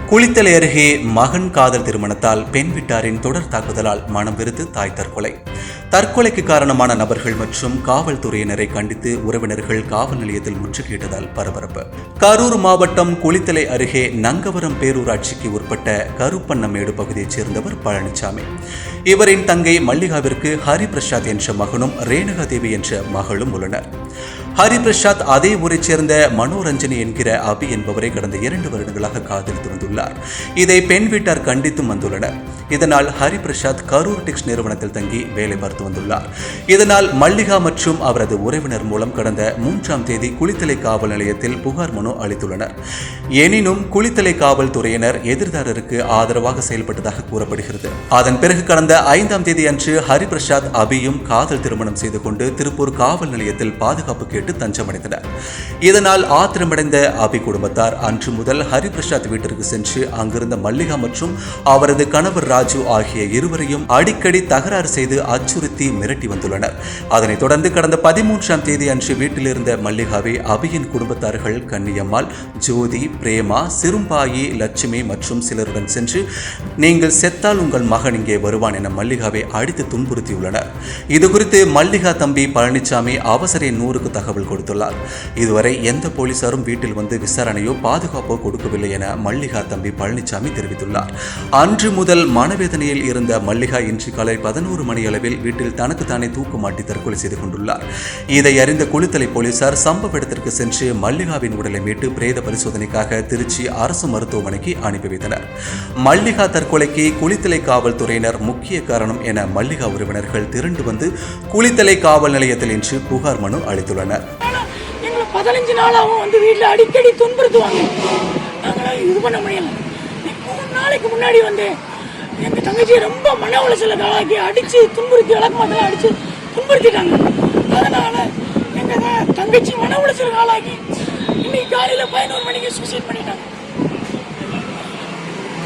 குளித்தலை அருகே மகன் காதல் திருமணத்தால் பெண் வீட்டாரின் தொடர் தாக்குதலால் மனம் வெறுத்து தாய் தற்கொலை. தற்கொலைக்கு காரணமான நபர்கள் மற்றும் காவல்துறையினரை கண்டித்து உறவினர்கள் காவல் நிலையத்தில் முற்றுகையிட்டதால் பரபரப்பு. கரூர் மாவட்டம் குளித்தலை அருகே நங்கவரம் பேரூராட்சிக்கு உட்பட்ட கருப்பண்ணமேடு பகுதியைச் சேர்ந்தவர் பழனிசாமி. இவரின் தங்கை மல்லிகாவிற்கு ஹரிபிரசாத் என்ற மகனும் ரேணுகாதேவி என்ற மகளும் உள்ளனர். ஹரிபிரசாத் அதே ஊரைச் சேர்ந்த மனோரஞ்சனி என்கிற அபி என்பவரை கடந்த 2 வருடங்களாக காதலித்து வந்துள்ளார். இதை பெண் வீட்டார் கண்டித்தும் வந்துள்ளனர். இதனால் ஹரிபிரசாத் கரூர் டெக்ஸ் நிறுவனத்தில் தங்கி வேலை பார்த்து வந்துள்ளார். இதனால் மல்லிகா மற்றும் அவரது உறவினர் மூலம் கடந்த 3ஆம் தேதி குளித்தலை காவல் நிலையத்தில் புகார் மனு அளித்துள்ளனர். எனினும் குளித்தலை காவல்துறையினர் எதிர்தாரருக்கு ஆதரவாக செயல்பட்டதாக கூறப்படுகிறது. அதன் பிறகு கடந்த 5ஆம் தேதி அன்று ஹரிபிரசாத் அபியும் காதல் திருமணம் செய்து கொண்டு திருப்பூர் காவல் நிலையத்தில் பாதுகாப்பு கேட்டு தஞ்சமடைந்தனர். இதனால் ஆத்திரமடைந்த அபி குடும்பத்தார் அன்று முதல் ஹரிபிரசாத் வீட்டிற்கு சென்று அங்கிருந்த மல்லிகா மற்றும் அவரது கணவர் ராஜு ஆகிய இருவரையும் அடிக்கடி தகராறு செய்து அச்சுறுத்தி மிரட்டி வந்துள்ளனர். அதனைத் தொடர்ந்து கடந்த 13ஆம் தேதி அன்று வீட்டில் இருந்த மல்லிகாவை அபியின் குடும்பத்தார்கள் கன்னியம்மாள், ஜோதி, பிரேமா, சிறும்பாயி, லட்சுமி மற்றும் சிலருடன் சென்று நீங்கள் செத்தால் உங்கள் மகன் இங்கே வருவான் என மல்லிகாவை அடித்து துன்புறுத்தியுள்ளனர். இதுகுறித்து மல்லிகா தம்பி பழனிசாமி அவசர 100க்கு தகவல் கொடுத்துள்ளார். இதுவரை எந்த போலீசாரும் வீட்டில் வந்து விசாரணையோ பாதுகாப்போ கொடுக்கவில்லை என மல்லிகா தம்பி பழனிசாமி தெரிவித்துள்ளார். அன்று முதல் மனவேதனையில் இருந்த மல்லிகா இன்று காலை 11 மணி அளவில் வீட்டில் தனக்கு தானே தூக்கு மாட்டி தற்கொலை செய்து கொண்டுள்ளார். இதை அறிந்த குளித்தலை போலீசார் சம்பவ இடத்திற்கு சென்று மல்லிகாவின் உடலை மீட்டு பிரேத பரிசோதனைக்காக திருச்சி அரசு மருத்துவமனைக்கு அனுப்பி வைத்தனர். மல்லிகா தற்கொலைக்கு குளித்தலை காவல்துறையினர் முக்கிய காரணம் என மல்லிகா உறவினர்கள் திரண்டு வந்து குளித்தலை காவல் நிலையத்தில் இன்று புகார் மனு அளித்துள்ளனர். 15 நாளாகவும் வந்து வீட்டில் அடிக்கடி துன்புறுத்துவாங்க. நாங்களாம் இது பண்ண முடியல. 3 நாளைக்கு முன்னாடி வந்து எங்கள் தங்கச்சியை ரொம்ப மன உளைச்சலுக்கு ஆளாக்கி அடித்து துன்புறுத்தி வழக்கமாத்தெல்லாம் அடித்து துன்புறுத்திட்டாங்க. அதனால் எங்கள் தங்கச்சி மன உளைச்சலுக்கு ஆளாக்கி இன்னைக்கு காலையில் 11 மணிக்கு சூசைட் பண்ணிட்டாங்க.